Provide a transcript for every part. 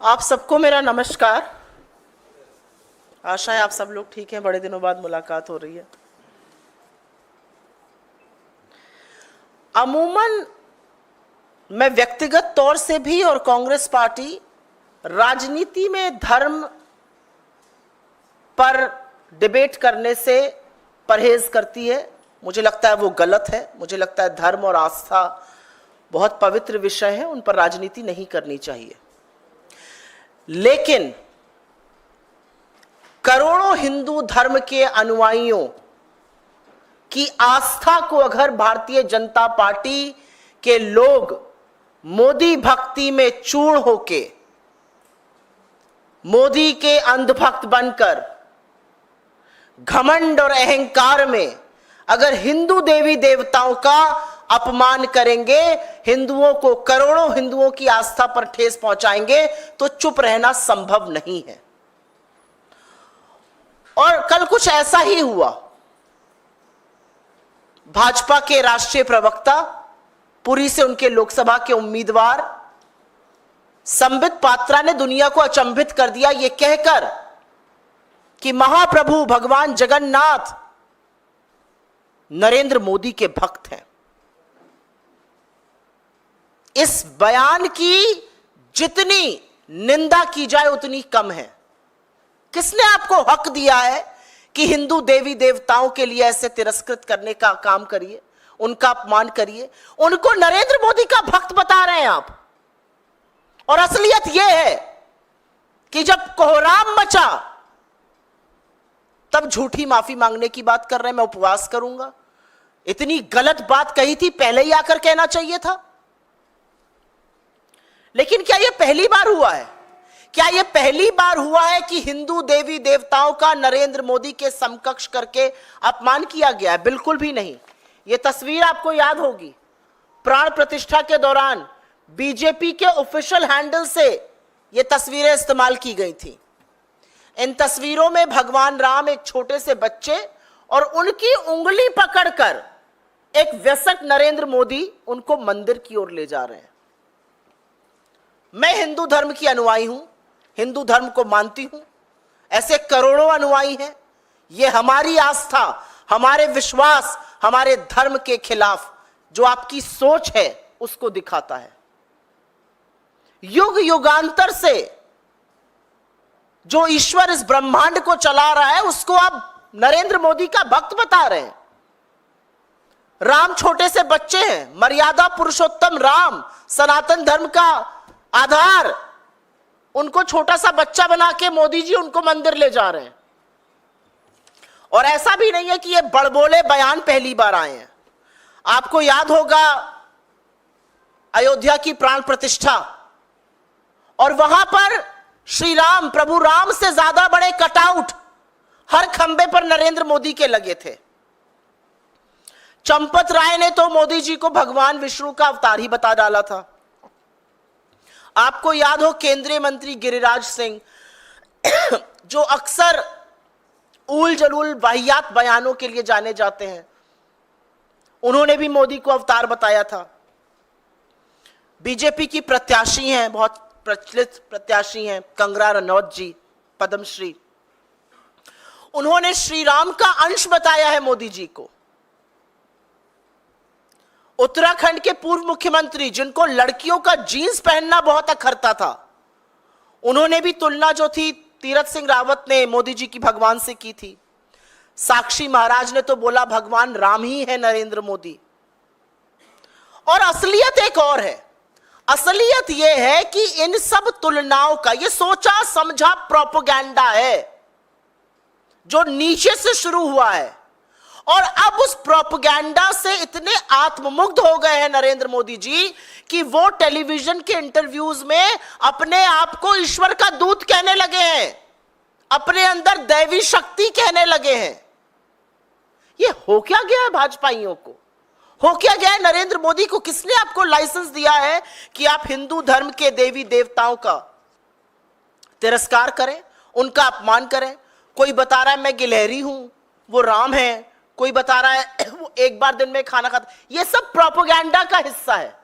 आप सबको मेरा नमस्कार। आशा है आप सब लोग ठीक हैं, बड़े दिनों बाद मुलाकात हो रही है। अमूमन मैं व्यक्तिगत तौर से भी और कांग्रेस पार्टी राजनीति में धर्म पर डिबेट करने से परहेज करती है। मुझे लगता है वो गलत है। मुझे लगता है धर्म और आस्था बहुत पवित्र विषय है, उन पर राजनीति नहीं करनी चाहिए। लेकिन करोड़ों हिंदू धर्म के अनुयायियों की आस्था को अगर भारतीय जनता पार्टी के लोग मोदी भक्ति में चूर होके, मोदी के अंधभक्त बनकर, घमंड और अहंकार में अगर हिंदू देवी देवताओं का अपमान करेंगे, हिंदुओं को, करोड़ों हिंदुओं की आस्था पर ठेस पहुंचाएंगे, तो चुप रहना संभव नहीं है। और कल कुछ ऐसा ही हुआ। भाजपा के राष्ट्रीय प्रवक्ता, पुरी से उनके लोकसभा के उम्मीदवार संबित पात्रा ने दुनिया को अचंभित कर दिया यह कहकर कि महाप्रभु भगवान जगन्नाथ नरेंद्र मोदी के भक्त हैं। इस बयान की जितनी निंदा की जाए उतनी कम है। किसने आपको हक दिया है कि हिंदू देवी देवताओं के लिए ऐसे तिरस्कृत करने का काम करिए, उनका अपमान करिए? उनको नरेंद्र मोदी का भक्त बता रहे हैं आप। और असलियत यह है कि जब कोहराम मचा तब झूठी माफी मांगने की बात कर रहे हैं। मैं उपवास करूंगा। इतनी गलत बात कही थी, पहले ही आकर कहना चाहिए था। लेकिन क्या यह पहली बार हुआ है? क्या यह पहली बार हुआ है कि हिंदू देवी देवताओं का नरेंद्र मोदी के समकक्ष करके अपमान किया गया है? बिल्कुल भी नहीं। यह तस्वीर आपको याद होगी, प्राण प्रतिष्ठा के दौरान बीजेपी के ऑफिशियल हैंडल से यह तस्वीरें इस्तेमाल की गई थी। इन तस्वीरों में भगवान राम एक छोटे से बच्चे और उनकी उंगली पकड़कर एक वयस्क नरेंद्र मोदी उनको मंदिर की ओर ले जा रहे हैं। मैं हिंदू धर्म की अनुयायी हूं, हिंदू धर्म को मानती हूं। ऐसे करोड़ों अनुयायी हैं। यह हमारी आस्था, हमारे विश्वास, हमारे धर्म के खिलाफ जो आपकी सोच है उसको दिखाता है। युग युगांतर से जो ईश्वर इस ब्रह्मांड को चला रहा है उसको आप नरेंद्र मोदी का भक्त बता रहे हैं। राम छोटे से बच्चे हैं, मर्यादा पुरुषोत्तम राम सनातन धर्म का आधार, उनको छोटा सा बच्चा बना के मोदी जी उनको मंदिर ले जा रहे हैं। और ऐसा भी नहीं है कि ये बड़बोले बयान पहली बार आए हैं। आपको याद होगा अयोध्या की प्राण प्रतिष्ठा, और वहां पर श्री राम, प्रभु राम से ज्यादा बड़े कटआउट हर खंबे पर नरेंद्र मोदी के लगे थे। चंपत राय ने तो मोदी जी को भगवान विष्णु का अवतार ही बता डाला था। आपको याद हो केंद्रीय मंत्री गिरिराज सिंह जो अक्सर उल जलूल वाहियात बयानों के लिए जाने जाते हैं, उन्होंने भी मोदी को अवतार बताया था। बीजेपी की प्रत्याशी हैं, बहुत प्रचलित प्रत्याशी हैं, कंगना रनौत जी, पद्मश्री, उन्होंने श्री राम का अंश बताया है मोदी जी को। उत्तराखंड के पूर्व मुख्यमंत्री जिनको लड़कियों का जीन्स पहनना बहुत अखरता था, उन्होंने भी तुलना जो थी तीरथ सिंह रावत ने मोदी जी की भगवान से की थी। साक्षी महाराज ने तो बोला भगवान राम ही है नरेंद्र मोदी। और असलियत एक और है। असलियत यह है कि इन सब तुलनाओं का यह सोचा समझा प्रोपेगेंडा है जो नीचे से शुरू हुआ है, और अब उस प्रोपेगेंडा से इतने आत्ममुग्ध हो गए हैं नरेंद्र मोदी जी कि वो टेलीविजन के इंटरव्यूज में अपने आप को ईश्वर का दूत कहने लगे हैं, अपने अंदर दैवी शक्ति कहने लगे हैं। ये हो क्या गया है भाजपाइयों को? हो क्या गया है नरेंद्र मोदी को? किसने आपको लाइसेंस दिया है कि आप हिंदू धर्म के देवी देवताओं का तिरस्कार करें, उनका अपमान करें? कोई बता रहा है मैं गिलहरी हूं, वो राम है। कोई बता रहा है वो एक बार दिन में खाना खाता। ये सब प्रोपेगेंडा का हिस्सा है,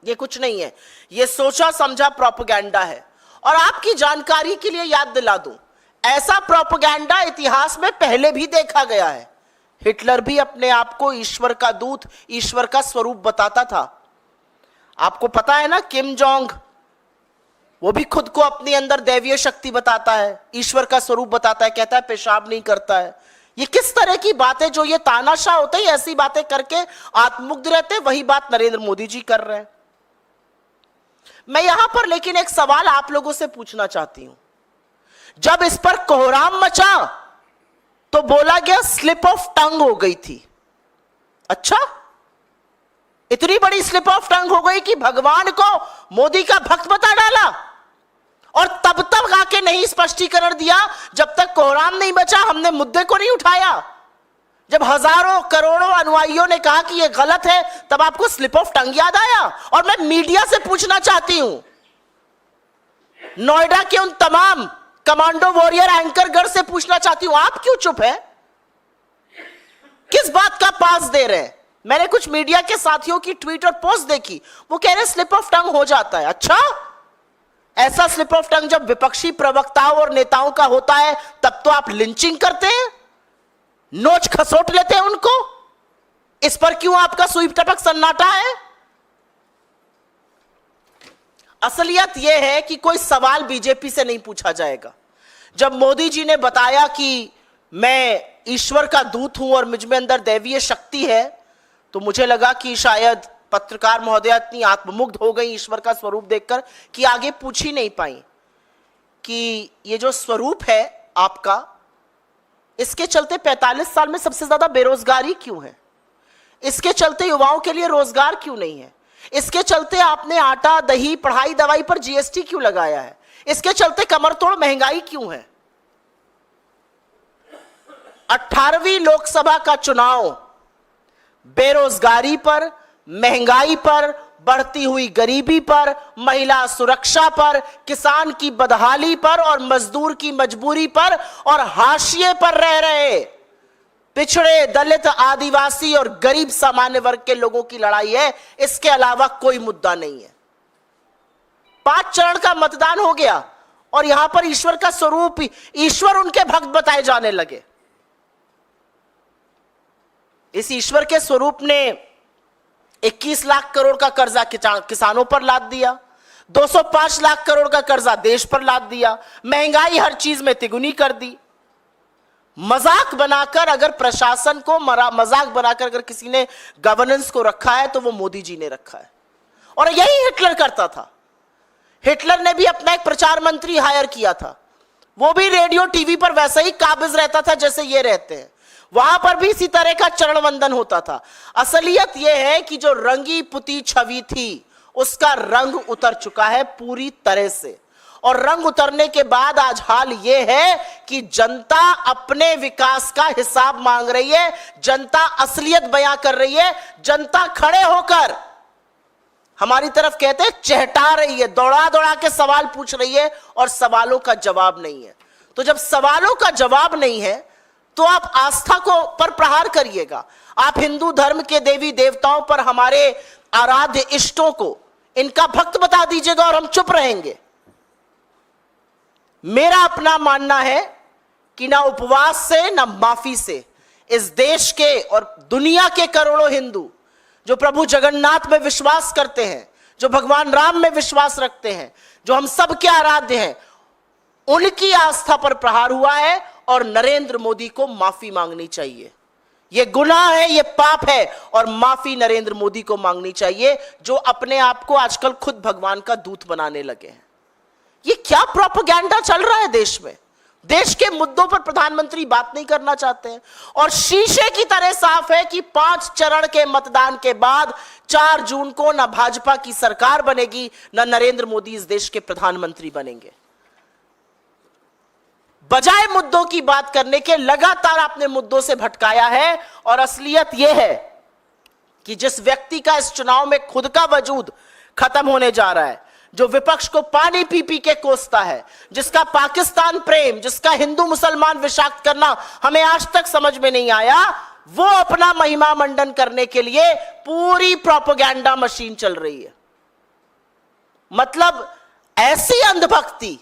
ये कुछ नहीं है। ये सोचा समझा प्रोपेगेंडा है। और आपकी जानकारी के लिए याद दिला दूं, ऐसा प्रोपेगेंडा इतिहास में पहले भी देखा गया है। हिटलर भी अपने आप को ईश्वर का दूत, ईश्वर का स्वरूप बताता था। आपको पता है ना, किम जोंग, वो भी खुद को अपने अंदर दैवीय शक्ति बताता है, ईश्वर का स्वरूप बताता है, कहता है पेशाब नहीं करता है। ये किस तरह की बातें, जो ये तानाशाह होते हैं ऐसी बातें करके आत्ममुग्ध रहते, वही बात नरेंद्र मोदी जी कर रहे हैं। मैं यहां पर लेकिन एक सवाल आप लोगों से पूछना चाहती हूं। जब इस पर कोहराम मचा तो बोला गया स्लिप ऑफ टंग हो गई थी। अच्छा, इतनी बड़ी स्लिप ऑफ टंग हो गई कि भगवान को मोदी का भक्त बता डाला, और तब तक आके नहीं स्पष्टीकरण दिया जब तक कोहराम नहीं बचा, हमने मुद्दे को नहीं उठाया। जब हजारों करोड़ों अनुयायियों ने कहा कि यह गलत है, तब आपको स्लिप ऑफ टंग याद आया। और मैं मीडिया से पूछना चाहती हूं, नोएडा के उन तमाम कमांडो वॉरियर एंकरगढ़ से पूछना चाहती हूं, आप क्यों चुप है? किस बात का पास दे रहे हैं? मैंने कुछ मीडिया के साथियों की ट्वीट और पोस्ट देखी, वो कह रहे स्लिप ऑफ टंग हो जाता है। अच्छा, ऐसा स्लिप ऑफ टंग जब विपक्षी प्रवक्ताओं और नेताओं का होता है तब तो आप लिंचिंग करते हैं, नोच खसोट लेते हैं उनको। इस पर क्यों आपका सुई टपक सन्नाटा है? असलियत यह है कि कोई सवाल बीजेपी से नहीं पूछा जाएगा। जब मोदी जी ने बताया कि मैं ईश्वर का दूत हूं और मुझ में अंदर दैवीय शक्ति है, तो मुझे लगा कि शायद पत्रकार महोदया इतनी आत्ममुग्ध हो गई ईश्वर का स्वरूप देखकर कि आगे पूछ ही नहीं पाई कि ये जो स्वरूप है आपका, इसके चलते 45 साल में सबसे ज्यादा बेरोजगारी क्यों है? इसके चलते युवाओं के लिए रोजगार क्यों नहीं है? इसके चलते आपने आटा, दही, पढ़ाई, दवाई पर जीएसटी क्यों लगाया है? इसके चलते कमरतोड़ महंगाई क्यों है? 18वीं लोकसभा का चुनाव बेरोजगारी पर, महंगाई पर, बढ़ती हुई गरीबी पर, महिला सुरक्षा पर, किसान की बदहाली पर और मजदूर की मजबूरी पर और हाशिए पर रह रहे पिछड़े, दलित, आदिवासी और गरीब सामान्य वर्ग के लोगों की लड़ाई है। इसके अलावा कोई मुद्दा नहीं है। 5 चरण का मतदान हो गया और यहां पर ईश्वर का स्वरूप, ईश्वर उनके भक्त बताए जाने लगे। इस ईश्वर के स्वरूप ने 21 लाख करोड़ का कर्जा किसानों पर लाद दिया, 205 लाख करोड़ का कर्जा देश पर लाद दिया, महंगाई हर चीज में तिगुनी कर दी। मजाक बनाकर अगर प्रशासन को मजाक बनाकर अगर किसी ने गवर्नेंस को रखा है तो वो मोदी जी ने रखा है। और यही हिटलर करता था। हिटलर ने भी अपना एक प्रचार मंत्री हायर किया था, वो भी रेडियो टीवी पर वैसे ही काबिज रहता था जैसे ये रहते हैं, वहां पर भी इसी तरह का चरण वंदन होता था। असलियत यह है कि जो रंगी पुती छवि थी उसका रंग उतर चुका है पूरी तरह से, और रंग उतरने के बाद आज हाल यह है कि जनता अपने विकास का हिसाब मांग रही है, जनता असलियत बयां कर रही है, जनता खड़े होकर हमारी तरफ कहते हैं चहटा रही है, दौड़ा दौड़ा के सवाल पूछ रही है और सवालों का जवाब नहीं है। तो जब सवालों का जवाब नहीं है तो आप आस्था को पर प्रहार करिएगा। आप हिंदू धर्म के देवी देवताओं पर, हमारे आराध्य इष्टों को, इनका भक्त बता दीजिएगा और हम चुप रहेंगे। मेरा अपना मानना है कि ना उपवास से ना माफी से इस देश के और दुनिया के करोड़ों हिंदू जो प्रभु जगन्नाथ में विश्वास करते हैं, जो भगवान राम में विश्वास रखते हैं, जो हम सब के आराध्य हैं, उनकी आस्था पर प्रहार हुआ है और नरेंद्र मोदी को माफी मांगनी चाहिए। यह गुनाह है, यह पाप है और माफी नरेंद्र मोदी को मांगनी चाहिए जो अपने आप को आजकल खुद भगवान का दूत बनाने लगे हैं। यह क्या प्रोपेगेंडा चल रहा है देश में? देश के मुद्दों पर प्रधानमंत्री बात नहीं करना चाहते हैं और शीशे की तरह साफ है कि 5 चरण के मतदान के बाद 4 जून को ना भाजपा की सरकार बनेगी, ना नरेंद्र मोदी इस देश के प्रधानमंत्री बनेंगे। बजाय मुद्दों की बात करने के लगातार आपने मुद्दों से भटकाया है और असलियत यह है कि जिस व्यक्ति का इस चुनाव में खुद का वजूद खत्म होने जा रहा है, जो विपक्ष को पानी पी पी के कोसता है, जिसका पाकिस्तान प्रेम, जिसका हिंदू मुसलमान विषाक्त करना हमें आज तक समझ में नहीं आया, वो अपना महिमा मंडन करने के लिए पूरी प्रोपेगेंडा मशीन चल रही है। मतलब ऐसी अंधभक्ति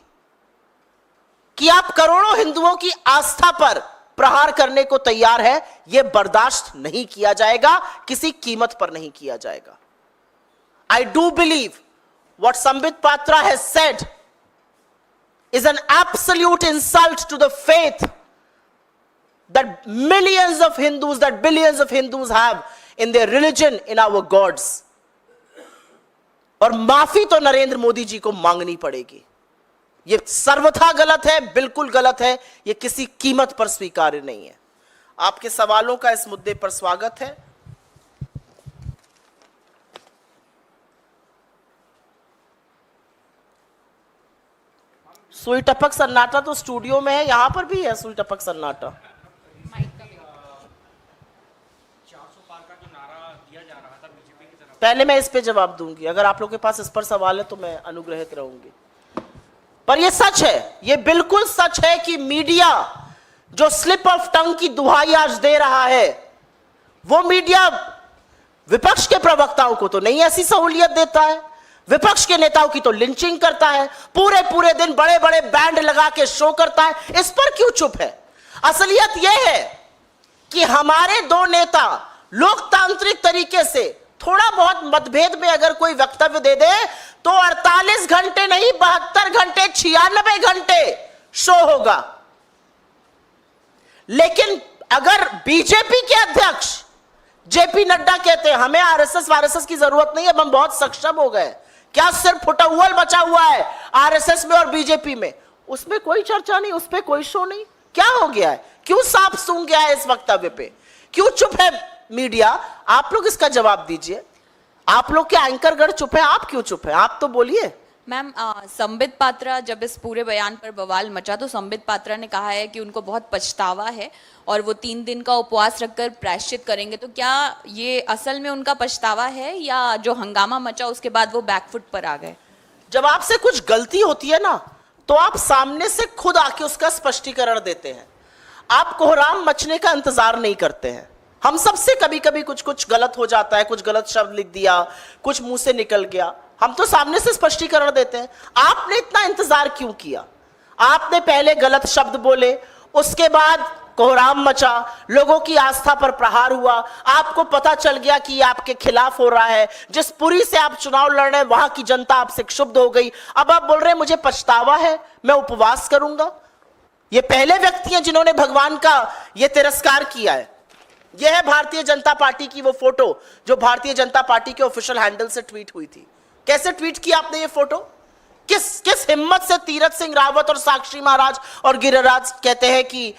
कि आप करोड़ों हिंदुओं की आस्था पर प्रहार करने को तैयार है, यह बर्दाश्त नहीं किया जाएगा, किसी कीमत पर नहीं किया जाएगा। I do believe what Sambit Patra has said is an absolute insult to the faith that millions of Hindus, that billions of Hindus have in their religion, in our gods. और माफी तो नरेंद्र मोदी जी को मांगनी पड़ेगी। यह सर्वथा गलत है, बिल्कुल गलत है, यह किसी कीमत पर स्वीकार्य नहीं है। आपके सवालों का इस मुद्दे पर स्वागत है। सुई टपक सन्नाटा तो स्टूडियो में है, यहां पर भी है सुई टपक सन्नाटा। 400 पार का जो नारा दिया जा रहा था बीजेपी की तरफ, पहले मैं इस पे जवाब दूंगी, अगर आप लोगों के पास इस पर सवाल है तो मैं अनुग्रहित रहूंगी। पर यह सच है, यह बिल्कुल सच है कि मीडिया जो स्लिप ऑफ टंग की दुहाई आज दे रहा है, वो मीडिया विपक्ष के प्रवक्ताओं को तो नहीं ऐसी सहूलियत देता है, विपक्ष के नेताओं की तो लिंचिंग करता है, पूरे पूरे दिन बड़े बड़े बैंड लगा के शो करता है। इस पर क्यों चुप है? असलियत यह है कि हमारे दो नेता लोकतांत्रिक तरीके से थोड़ा बहुत मतभेद में अगर कोई वक्तव्य दे दे तो 48 घंटे नहीं, 72 घंटे, 96 घंटे शो होगा। लेकिन अगर बीजेपी के अध्यक्ष जेपी नड्डा कहते हैं हमें आरएसएस की जरूरत नहीं है, हम बहुत सक्षम हो गए, क्या सिर्फ फुटअव्वल बचा हुआ है आरएसएस में और बीजेपी में, उसमें कोई चर्चा नहीं, उस पर कोई शो नहीं, क्या हो गया है? क्यों सांप सूंघ गया है इस वक्तव्य पे? क्यों चुप है मीडिया? आप लोग इसका जवाब दीजिए। आप लोग के एंकरगण चुप है, आप क्यों चुप है? आप तो बोलिए। मैम, संबित पात्रा, जब इस पूरे बयान पर बवाल मचा तो संबित पात्रा ने कहा है कि उनको बहुत पछतावा है और वो 3 दिन का उपवास रखकर प्रायश्चित करेंगे। तो क्या ये असल में उनका पछतावा है या जो हंगामा मचा उसके बाद वो बैकफुट पर आ गए? जब आपसे कुछ गलती होती है ना तो आप सामने से खुद आके उसका स्पष्टीकरण देते हैं, आप कोहराम मचने का इंतजार नहीं करते हैं। हम सबसे कभी कभी कुछ गलत हो जाता है, कुछ गलत शब्द लिख दिया, कुछ मुंह से निकल गया, हम तो सामने से स्पष्टीकरण देते हैं। आपने इतना इंतजार क्यों किया? आपने पहले गलत शब्द बोले, उसके बाद कोहराम मचा, लोगों की आस्था पर प्रहार हुआ, आपको पता चल गया कि ये आपके खिलाफ हो रहा है, जिस पुरी से आप चुनाव लड़ रहे हैं वहां की जनता आपसे क्षुब्ध हो गई, अब आप बोल रहे हैं मुझे पछतावा है, मैं उपवास करूंगा। ये पहले व्यक्ति हैं जिन्होंने भगवान का ये तिरस्कार किया है। यह है भारतीय जनता पार्टी की वो फोटो जो भारतीय जनता पार्टी के ऑफिशियल हैंडल से ट्वीट हुई थी। कैसे ट्वीट किया आपने ये फोटो? किस हिम्मत से तीरथ सिंह रावत और साक्षी महाराज और गिरिराज कहते हैं कि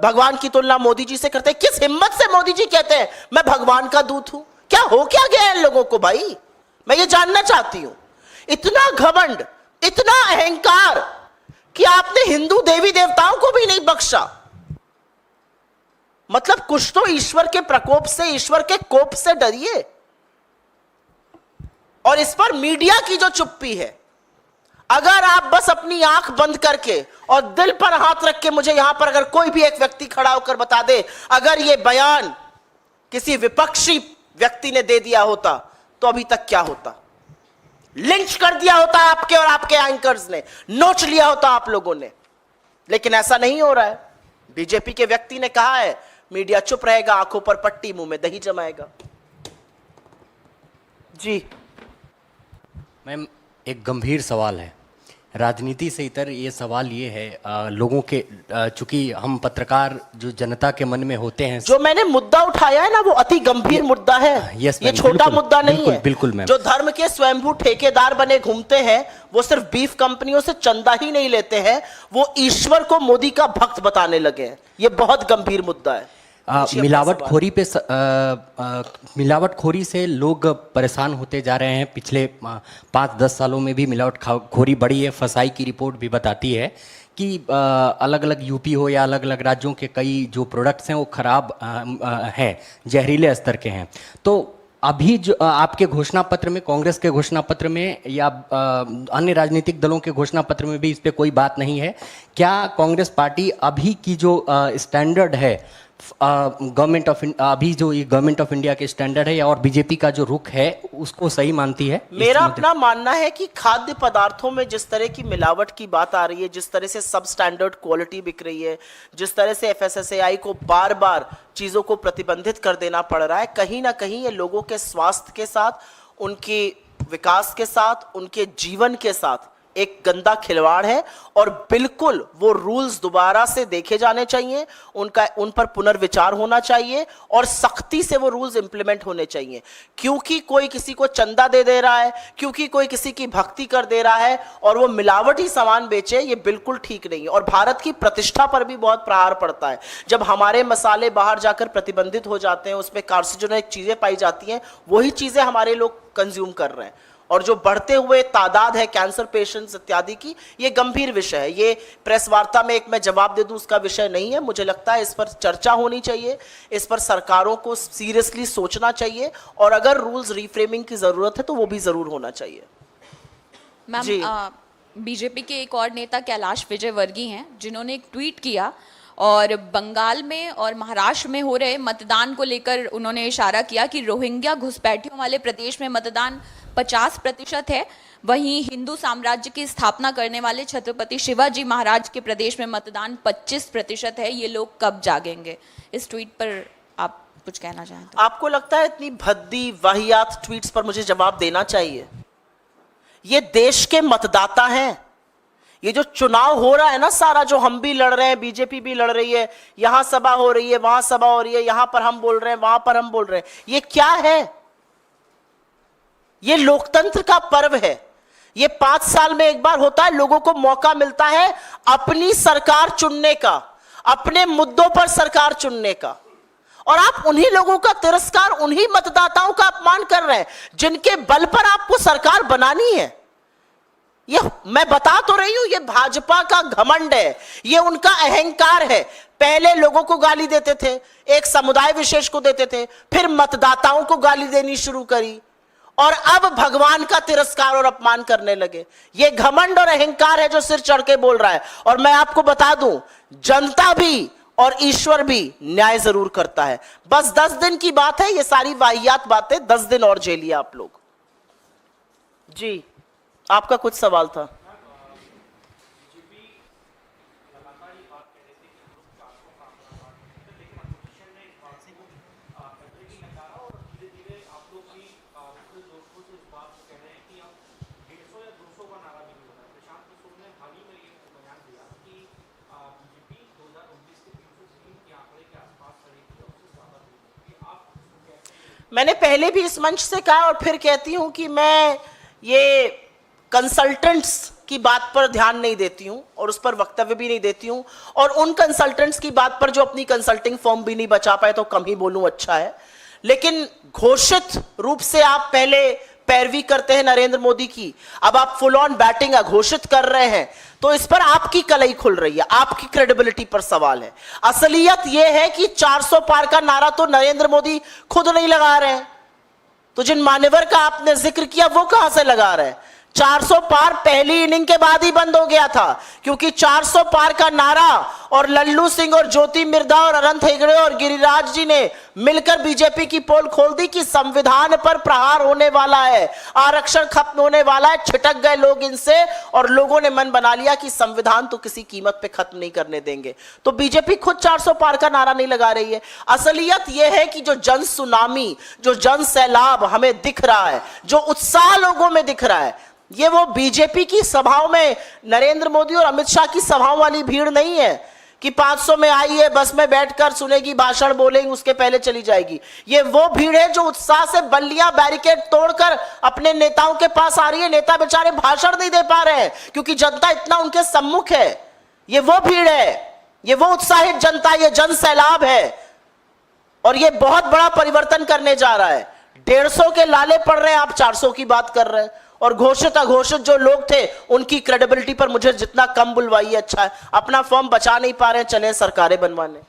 भगवान की तुलना मोदी जी से करते हैं? किस हिम्मत से मोदी जी कहते हैं मैं भगवान का दूत हूं? क्या हो क्या गया इन लोगों को भाई? मैं ये जानना चाहती हूं। इतना घमंड, इतना अहंकार कि आपने हिंदू देवी देवताओं को भी नहीं बख्शा। मतलब कुछ तो ईश्वर के प्रकोप से, ईश्वर के कोप से डरिए। और इस पर मीडिया की जो चुप्पी है, अगर आप बस अपनी आंख बंद करके और दिल पर हाथ रख के, मुझे यहां पर अगर कोई भी एक व्यक्ति खड़ा होकर बता दे अगर यह बयान किसी विपक्षी व्यक्ति ने दे दिया होता तो अभी तक क्या होता? लिंच कर दिया होता आपके और आपके एंकर्स ने, नोच लिया होता आप लोगों ने। लेकिन ऐसा नहीं हो रहा है। बीजेपी के व्यक्ति ने कहा है मीडिया चुप रहेगा, आंखों पर पट्टी, मुंह में दही जमाएगा। जी मैम, एक गंभीर सवाल है, राजनीति से इतर ये सवाल ये है, लोगों के चूंकि हम पत्रकार जो जनता के मन में होते हैं, जो मैंने मुद्दा उठाया है ना वो अति गंभीर मुद्दा है। यस ये छोटा मुद्दा नहीं है। बिल्कुल मैम। जो धर्म के स्वयंभू ठेकेदार बने घूमते हैं वो सिर्फ बीफ कंपनियों से चंदा ही नहीं लेते हैं, वो ईश्वर को मोदी का भक्त बताने लगे हैं। ये बहुत गंभीर मुद्दा है। मिलावटखोरी से लोग परेशान होते जा रहे हैं। पिछले 5-10 सालों में भी मिलावटखोरी बढ़ी है। फसाई की रिपोर्ट भी बताती है कि अलग अलग यूपी हो या अलग अलग राज्यों के कई जो प्रोडक्ट्स हैं वो खराब हैं, जहरीले स्तर के हैं। तो अभी जो आपके घोषणा पत्र में, कांग्रेस के घोषणा पत्र में या अन्य राजनीतिक दलों के घोषणा पत्र में भी इस पे कोई बात नहीं है। क्या कांग्रेस पार्टी अभी की जो स्टैंडर्ड है गवर्नमेंट ऑफ अभी जो ये गवर्नमेंट ऑफ इंडिया के स्टैंडर्ड है और बीजेपी का जो रुख है उसको सही मानती है? मेरा अपना मानना है कि खाद्य पदार्थों में जिस तरह की मिलावट की बात आ रही है, जिस तरह से सब स्टैंडर्ड क्वालिटी बिक रही है, जिस तरह से एफएसएसएआई को बार बार चीजों को प्रतिबंधित कर देना पड़ रहा है, कहीं ना कहीं ये लोगों के स्वास्थ्य के साथ, उनके विकास के साथ, उनके जीवन के साथ एक गंदा खिलवाड़ है। और बिल्कुल वो रूल्स दोबारा से देखे जाने चाहिए, उन पर पुनर्विचार होना चाहिए और सख्ती से वो रूल्स इंप्लीमेंट होने चाहिए। क्योंकि कोई किसी को चंदा दे रहा है, क्योंकि कोई किसी की भक्ति कर दे रहा है और वो मिलावटी सामान बेचे, ये बिल्कुल ठीक नहीं है। और भारत की प्रतिष्ठा पर भी बहुत प्रहार पड़ता है जब हमारे मसाले बाहर जाकर प्रतिबंधित हो जाते हैं, उसमें कार्सिनोजेनिक चीजें पाई जाती हैं, वही चीजें हमारे लोग कंज्यूम कर रहे हैं। और जो बढ़ते हुए तादाद है कैंसर पेशेंट्स इत्यादि की, ये गंभीर विषय है। ये प्रेस वार्ता में एक मैं जवाब दे दूं उसका विषय नहीं है। मुझे लगता है इस पर चर्चा होनी चाहिए, इस पर सरकारों को सीरियसली सोचना चाहिए और अगर रूल्स रिफ्रेमिंग की जरूरत है तो वो भी जरूर होना चाहिए। मैम, बीजेपी के एक और नेता कैलाश विजयवर्गीय हैं जिन्होंने एक ट्वीट किया और बंगाल में और महाराष्ट्र में हो रहे मतदान को लेकर उन्होंने इशारा किया कि रोहिंग्या घुसपैठियों वाले प्रदेश में मतदान 50% है, वहीं हिंदू साम्राज्य की स्थापना करने वाले छत्रपति शिवाजी महाराज के प्रदेश में मतदान 25% है। ये लोग कब जागेंगे? इस ट्वीट पर आप कुछ कहना चाहें तो? आपको लगता है इतनी भद्दी वाहियात ट्वीट्स पर मुझे जवाब देना चाहिए? ये देश के मतदाता हैं। ये जो चुनाव हो रहा है ना सारा, जो हम भी लड़ रहे हैं, बीजेपी भी लड़ रही है, यहां सभा हो रही है, वहां सभा हो रही है, यहां पर हम बोल रहे हैं, वहां पर हम बोल रहे हैं, ये क्या है? ये लोकतंत्र का पर्व है। ये 5 साल में एक बार होता है, लोगों को मौका मिलता है अपनी सरकार चुनने का, अपने मुद्दों पर सरकार चुनने का। और आप उन्हीं लोगों का तिरस्कार, उन्हीं मतदाताओं का अपमान कर रहे हैं जिनके बल पर आपको सरकार बनानी है। ये मैं बता तो रही हूं, ये भाजपा का घमंड है, ये उनका अहंकार है। पहले लोगों को गाली देते थे, एक समुदाय विशेष को देते थे, फिर मतदाताओं को गाली देनी शुरू करी और अब भगवान का तिरस्कार और अपमान करने लगे। ये घमंड और अहंकार है जो सिर चढ़ के बोल रहा है। और मैं आपको बता दूं, जनता भी और ईश्वर भी न्याय जरूर करता है। बस 10 दिन की बात है, ये सारी वाहियात बातें 10 दिन और झेलिए आप लोग। जी, आपका कुछ सवाल था? मैंने पहले भी इस मंच से कहा और फिर कहती हूं कि मैं ये कंसल्टेंट्स की बात पर ध्यान नहीं देती हूं और उस पर वक्तव्य भी नहीं देती हूं, और उन कंसल्टेंट्स की बात पर जो अपनी कंसल्टिंग फर्म भी नहीं बचा पाए तो कम ही बोलूं, अच्छा है। लेकिन घोषित रूप से आप पहले पैरवी करते हैं नरेंद्र मोदी की, अब आप फुल ऑन बैटिंग घोषित कर रहे हैं, तो इस पर आपकी कलई खुल रही है, आपकी क्रेडिबिलिटी पर सवाल है। असलियत यह है कि 400 पार का नारा तो नरेंद्र मोदी खुद नहीं लगा रहे हैं, तो जिन मान्यवर का आपने जिक्र किया वो कहां से लगा रहे हैं? 400 पार पहली इनिंग के बाद ही बंद हो गया था, क्योंकि 400 पार का नारा और लल्लू सिंह और ज्योति मिर्धा और अनंत हेगड़े और गिरिराज जी ने मिलकर बीजेपी की पोल खोल दी कि संविधान पर प्रहार होने वाला है, आरक्षण खत्म होने वाला है। छिटक गए लोग इनसे और लोगों ने मन बना लिया कि संविधान तो किसी कीमत पे खत्म नहीं करने देंगे। तो बीजेपी खुद 400 पार का नारा नहीं लगा रही है। असलियत यह है कि जो जन सुनामी, जो जन सैलाब हमें दिख रहा है, जो उत्साह लोगों में दिख रहा है, ये वो बीजेपी की सभाओं में नरेंद्र मोदी और अमित शाह की सभाओं वाली भीड़ नहीं है कि 500 में आई है, बस में बैठकर सुनेगी, भाषण बोलेंगे, उसके पहले चली जाएगी। ये वो भीड़ है जो उत्साह से बल्लियां बैरिकेड तोड़कर अपने नेताओं के पास आ रही है। नेता बेचारे भाषण नहीं दे पा रहे हैं क्योंकि जनता इतना उनके सम्मुख है। ये वो भीड़ है, ये वो उत्साहित जनता, ये जन सैलाब है और ये बहुत बड़ा परिवर्तन करने जा रहा है। 150 के लाले पड़ रहे हैं, आप 400 की बात कर रहे हैं। और घोषित अघोषित जो लोग थे उनकी क्रेडिबिलिटी पर मुझे जितना कम बुलवाइए अच्छा है। अपना फॉर्म बचा नहीं पा रहे हैं, चले सरकारें बनवाने।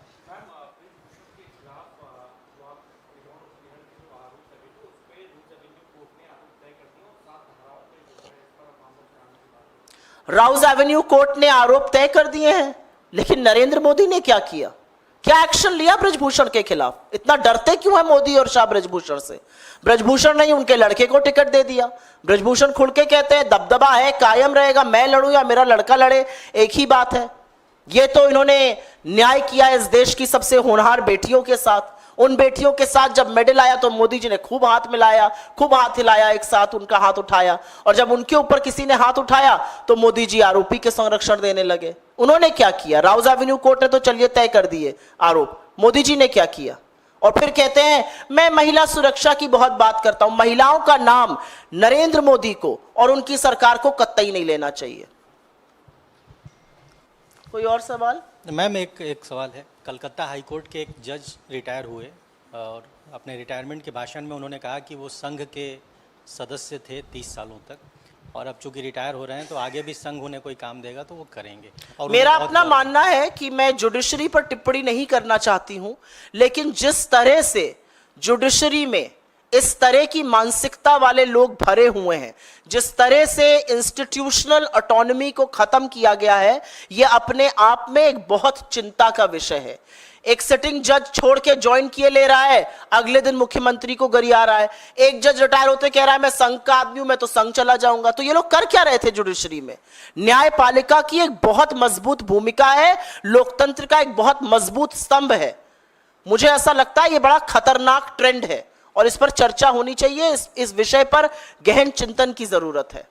राउज एवेन्यू कोर्ट ने आरोप तय कर दिए हैं, लेकिन नरेंद्र मोदी ने क्या किया? क्या एक्शन लिया ब्रजभूषण के खिलाफ? इतना डरते क्यों है मोदी और शाह ब्रजभूषण से? ब्रजभूषण ने उनके लड़के को टिकट दे दिया। ब्रजभूषण खुल के कहते हैं दबदबा है, कायम रहेगा, मैं लड़ूं या मेरा लड़का लड़े, एक ही बात है। ये तो इन्होंने न्याय किया इस देश की सबसे होनहार बेटियों के साथ। उन बेटियों के साथ जब मेडल आया तो मोदी जी ने खूब हाथ मिलाया, खूब हाथ हिलाया, एक साथ उनका हाथ उठाया, और जब उनके ऊपर किसी ने हाथ उठाया तो मोदी जी आरोपी के संरक्षण देने लगे। उन्होंने क्या किया? राउज एवेन्यू कोर्ट ने तो चलिए तय कर दिए आरोप, मोदी जी ने क्या किया? और फिर कहते हैं मैं महिला सुरक्षा की बहुत बात करता हूं। महिलाओं का नाम नरेंद्र मोदी को और उनकी सरकार को कतई नहीं लेना चाहिए। कोई और सवाल? मैम एक सवाल है। कलकत्ता हाई कोर्ट के एक जज रिटायर हुए और अपने रिटायरमेंट के भाषण में उन्होंने कहा कि वो संघ के सदस्य थे 30 सालों तक, और अब चूंकि रिटायर हो रहे हैं तो आगे भी संघ उन्हें कोई काम देगा तो वो करेंगे। और मेरा अपना मानना है कि मैं जुडिशरी पर टिप्पणी नहीं करना चाहती हूं, लेकिन जिस तरह से जुडिशरी में इस तरह की मानसिकता वाले लोग भरे हुए हैं, जिस तरह से इंस्टीट्यूशनल ऑटोनॉमी को खत्म किया गया है, यह अपने आप में एक बहुत चिंता का विषय है। एक सिटिंग जज छोड़ के ज्वाइन किए ले रहा है, अगले दिन मुख्यमंत्री को गरिया रहा है। एक जज रिटायर होते कह रहा है मैं संघ का आदमी हूं, मैं तो संघ चला जाऊंगा। तो ये लोग कर क्या रहे थे जुडिशरी में? न्यायपालिका की एक बहुत मजबूत भूमिका है, लोकतंत्र का एक बहुत मजबूत स्तंभ है। मुझे ऐसा लगता है ये बड़ा खतरनाक ट्रेंड है और इस पर चर्चा होनी चाहिए। इस विषय पर गहन चिंतन की जरूरत है।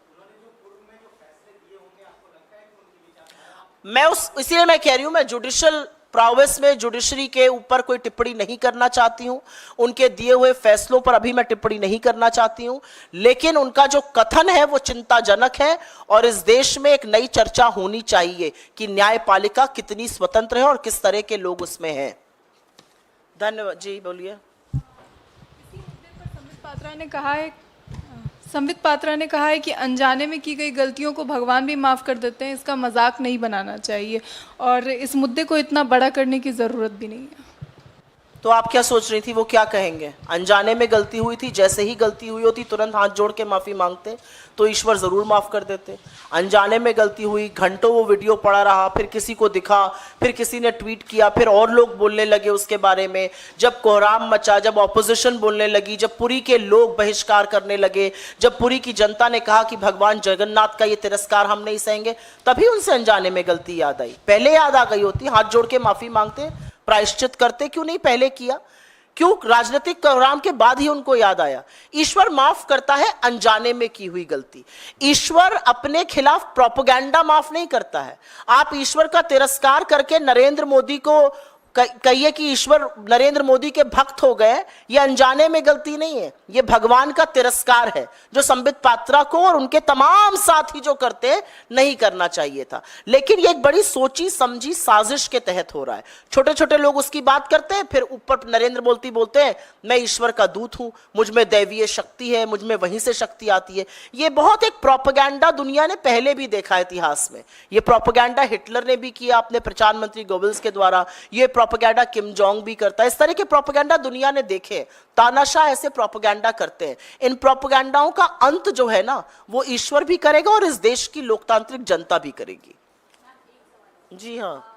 मैं इसीलिए मैं कह रही हूं, मैं जुडिशियल प्रोवेस में जुडिशरी के ऊपर कोई टिप्पणी नहीं करना चाहती हूं, उनके दिए हुए फैसलों पर अभी मैं टिप्पणी नहीं करना चाहती हूं, लेकिन उनका जो कथन है वो चिंताजनक है और इस देश में एक नई चर्चा होनी चाहिए कि न्यायपालिका कितनी स्वतंत्र है और किस तरह के लोग उसमें हैं। धन्यवाद जी, बोलिए। संबित पात्रा ने कहा है कि अनजाने में की गई गलतियों को भगवान भी माफ़ कर देते हैं, इसका मजाक नहीं बनाना चाहिए और इस मुद्दे को इतना बड़ा करने की ज़रूरत भी नहीं है। तो आप क्या सोच रही थी, वो क्या कहेंगे? अनजाने में गलती हुई थी, जैसे ही गलती हुई होती तुरंत हाथ जोड़ के माफ़ी मांगते तो ईश्वर ज़रूर माफ़ कर देते। अनजाने में गलती हुई, घंटों वो वीडियो पड़ा रहा, फिर किसी को दिखा, फिर किसी ने ट्वीट किया, फिर और लोग बोलने लगे उसके बारे में, जब कोहराम मचा, जब ऑपोजिशन बोलने लगी, जब पुरी के लोग बहिष्कार करने लगे, जब पुरी की जनता ने कहा कि भगवान जगन्नाथ का ये तिरस्कार हम नहीं सहेंगे, तभी उनसे अनजाने में गलती याद आई। पहले याद आ गई होती, हाथ जोड़ के माफ़ी मांगते, प्रायश्चित करते, क्यों नहीं पहले किया? क्यों राजनीतिक कोहराम के बाद ही उनको याद आया? ईश्वर माफ करता है अनजाने में की हुई गलती। ईश्वर अपने खिलाफ प्रोपेगेंडा माफ नहीं करता है। आप ईश्वर का तिरस्कार करके नरेंद्र मोदी को कहिए कि ईश्वर नरेंद्र मोदी के भक्त हो गए, ये अनजाने में गलती नहीं है, ये भगवान का तिरस्कार है जो संबित पात्रा को और उनके तमाम साथी जो करते नहीं करना चाहिए था। लेकिन ये एक बड़ी सोची समझी साजिश के तहत हो रहा है। छोटे छोटे लोग उसकी बात करते हैं, फिर ऊपर नरेंद्र मोदी बोलते हैं मैं ईश्वर का दूत हूं, मुझ में दैवीय शक्ति है, मुझ में वहीं से शक्ति आती है। ये बहुत एक प्रोपेगेंडा दुनिया ने पहले भी देखा इतिहास में। ये प्रोपेगेंडा हिटलर ने भी किया अपने प्रधानमंत्री गोबल्स के द्वारा, ये प्रोपेगेंडा किम जोंग भी करता है। इस तरह के प्रोपेगेंडा दुनिया ने देखे। तानाशाह ऐसे प्रोपेगेंडा करते हैं। इन प्रोपेगेंडाओं का अंत जो है ना, वो ईश्वर भी करेगा और इस देश की लोकतांत्रिक जनता भी करेगी। जी हाँ।